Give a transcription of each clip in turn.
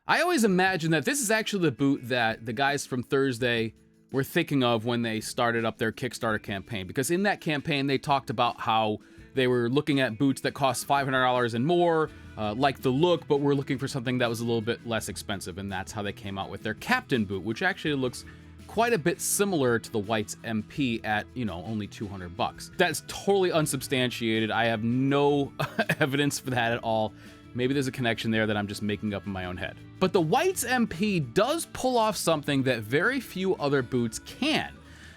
I always imagine that this is actually the boot that the guys from Thursday were thinking of when they started up their Kickstarter campaign, because in that campaign they talked about how they were looking at boots that cost $500 and more, like the look, but were looking for something that was a little bit less expensive, and that's how they came out with their Captain boot, which actually looks quite a bit similar to the White's MP at, only $200. That's totally unsubstantiated. I have no evidence for that at all. Maybe there's a connection there that I'm just making up in my own head. But the White's MP does pull off something that very few other boots can,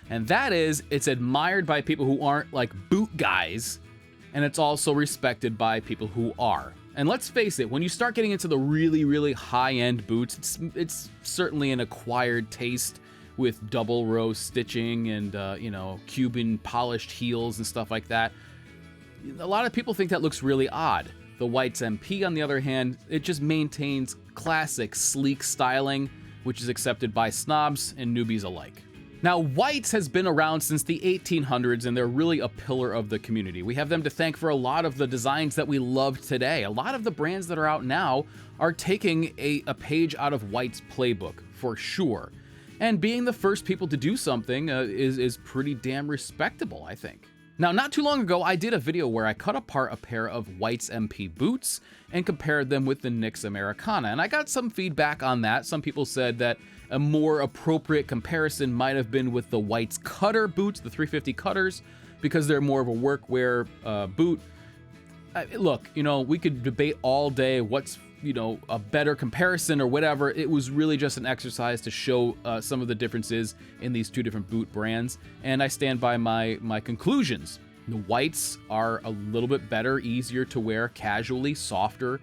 and that is it's admired by people who aren't like boot guys, and it's also respected by people who are. And let's face it, when you start getting into the really, really high-end boots, it's certainly an acquired taste with double row stitching and, Cuban polished heels and stuff like that. A lot of people think that looks really odd. The White's MP, on the other hand, it just maintains classic, sleek styling, which is accepted by snobs and newbies alike. Now, White's has been around since the 1800s, and they're really a pillar of the community. We have them to thank for a lot of the designs that we love today. A lot of the brands that are out now are taking a page out of White's playbook, for sure. And being the first people to do something is pretty damn respectable, I think. Now, not too long ago, I did a video where I cut apart a pair of White's MP boots and compared them with the NYX Americana, and I got some feedback on that. Some people said that a more appropriate comparison might have been with the White's Cutter boots, the 350 Cutters, because they're more of a workwear boot. Look, we could debate all day what's a better comparison or whatever. It was really just an exercise to show some of the differences in these two different boot brands, and I stand by my conclusions. The Whites are a little bit better, easier to wear casually, softer,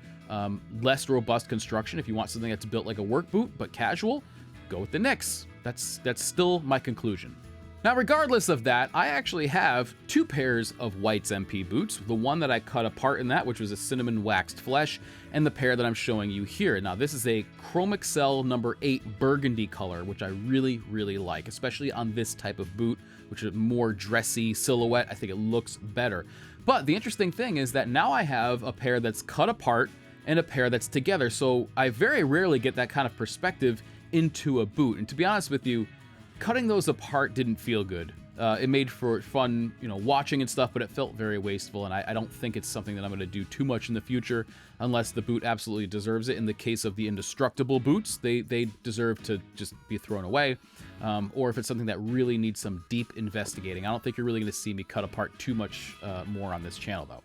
less robust construction. If you want something that's built like a work boot but casual, go with the NYX. That's still my conclusion. Now, regardless of that, I actually have two pairs of White's MP boots. The one that I cut apart in that, which was a cinnamon waxed flesh, and the pair that I'm showing you here. Now, this is a Chrome Excel number 8 burgundy color, which I really, really like, especially on this type of boot, which is a more dressy silhouette. I think it looks better. But the interesting thing is that now I have a pair that's cut apart and a pair that's together, so I very rarely get that kind of perspective into a boot. And to be honest with you, cutting those apart didn't feel good. It made for fun, watching and stuff, but it felt very wasteful, and I don't think it's something that I'm going to do too much in the future unless the boot absolutely deserves it. In the case of the indestructible boots, they deserve to just be thrown away, or if it's something that really needs some deep investigating. I don't think you're really going to see me cut apart too much more on this channel, though.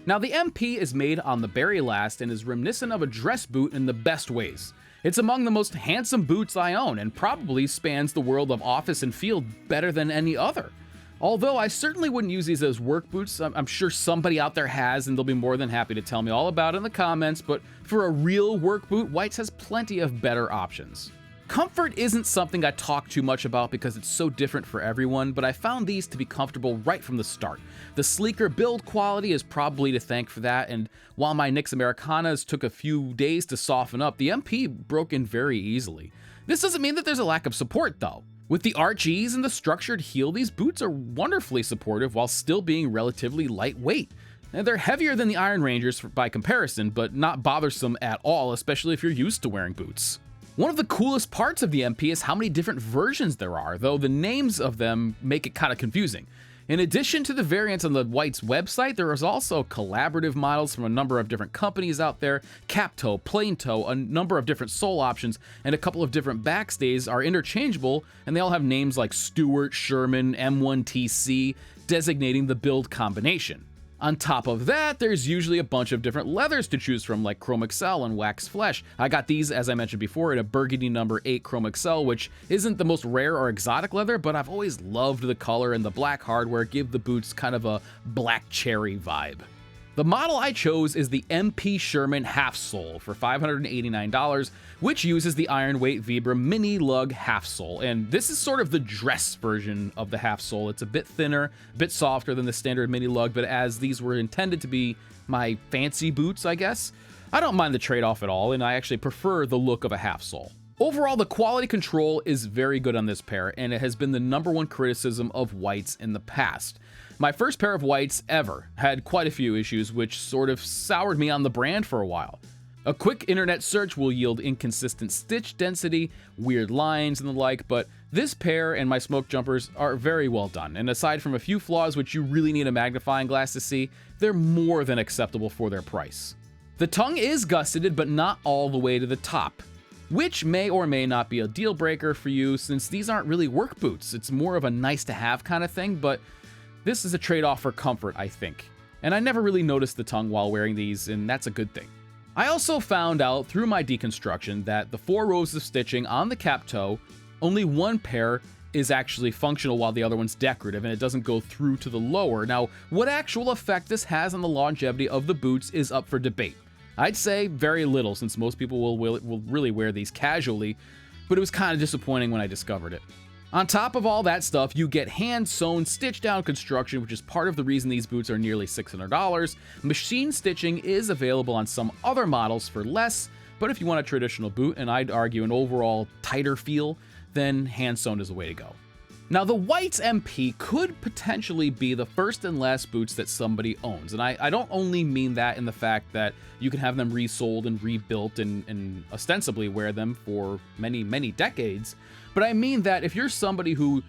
Now, the MP is made on the Berry Last and is reminiscent of a dress boot in the best ways. It's among the most handsome boots I own and probably spans the world of office and field better than any other. Although I certainly wouldn't use these as work boots. I'm sure somebody out there has, and they'll be more than happy to tell me all about it in the comments, but for a real work boot, White's has plenty of better options. Comfort isn't something I talk too much about because it's so different for everyone, but I found these to be comfortable right from the start. The sleeker build quality is probably to thank for that, and while my NYX Americanas took a few days to soften up, the MP broke in very easily. This doesn't mean that there's a lack of support, though. With the arch ease and the structured heel, these boots are wonderfully supportive while still being relatively lightweight. And they're heavier than the Iron Rangers by comparison, but not bothersome at all, especially if you're used to wearing boots. One of the coolest parts of the MP is how many different versions there are, though the names of them make it kind of confusing. In addition to the variants on the White's website, there is also collaborative models from a number of different companies out there. Cap toe, plain toe, a number of different sole options, and a couple of different backstays are interchangeable, and they all have names like Stewart, Sherman, M1TC, designating the build combination. On top of that, there's usually a bunch of different leathers to choose from, like Chrome Excel and Wax Flesh. I got these, as I mentioned before, in a burgundy number 8 Chrome Excel, which isn't the most rare or exotic leather, but I've always loved the color, and the black hardware give the boots kind of a black cherry vibe. The model I chose is the MP Sherman Half Sole for $589, which uses the Ironweight Vibram Mini Lug Half Sole, and this is sort of the dress version of the Half Sole. It's a bit thinner, a bit softer than the standard Mini Lug, but as these were intended to be my fancy boots, I guess, I don't mind the trade-off at all, and I actually prefer the look of a half sole. Overall, the quality control is very good on this pair, and it has been the #1 criticism of White's in the past. My first pair of White's ever had quite a few issues, which sort of soured me on the brand for a while. A quick internet search will yield inconsistent stitch density, weird lines, and the like, but this pair and my smoke jumpers are very well done, and aside from a few flaws which you really need a magnifying glass to see, they're more than acceptable for their price. The tongue is gusseted, but not all the way to the top, which may or may not be a deal breaker for you since these aren't really work boots. It's more of a nice to have kind of thing, but this is a trade-off for comfort, I think. And I never really noticed the tongue while wearing these, and that's a good thing. I also found out through my deconstruction that the 4 rows of stitching on the cap toe, only one pair is actually functional while the other one's decorative, and it doesn't go through to the lower. Now, what actual effect this has on the longevity of the boots is up for debate. I'd say very little, since most people will really wear these casually, but it was kind of disappointing when I discovered it. On top of all that stuff, you get hand-sewn, stitched-down construction, which is part of the reason these boots are nearly $600. Machine stitching is available on some other models for less, but if you want a traditional boot, and I'd argue an overall tighter feel, then hand-sewn is the way to go. Now, the Whites MP could potentially be the first and last boots that somebody owns, and I don't only mean that in the fact that you can have them resold and rebuilt and ostensibly wear them for many, many decades, but I mean that if you're somebody who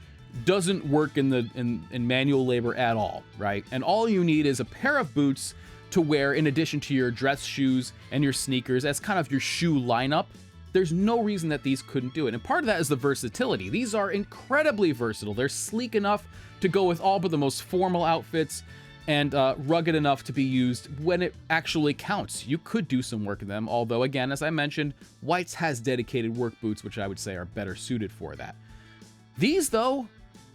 doesn't work in manual labor at all, right, and all you need is a pair of boots to wear in addition to your dress shoes and your sneakers as kind of your shoe lineup, there's no reason that these couldn't do it. And part of that is the versatility. These are incredibly versatile. They're sleek enough to go with all but the most formal outfits and rugged enough to be used when it actually counts. You could do some work in them, although again, as I mentioned, Whites has dedicated work boots, which I would say are better suited for that. These, though,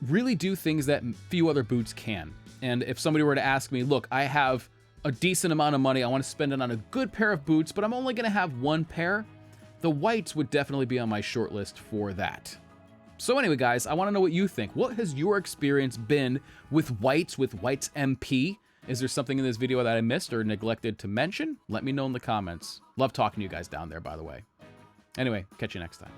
really do things that few other boots can. And if somebody were to ask me, look, I have a decent amount of money, I want to spend it on a good pair of boots, but I'm only going to have one pair, the Whites would definitely be on my short list for that. So anyway, guys, I want to know what you think. What has your experience been with Whites MP? Is there something in this video that I missed or neglected to mention? Let me know in the comments. Love talking to you guys down there, by the way. Anyway, catch you next time.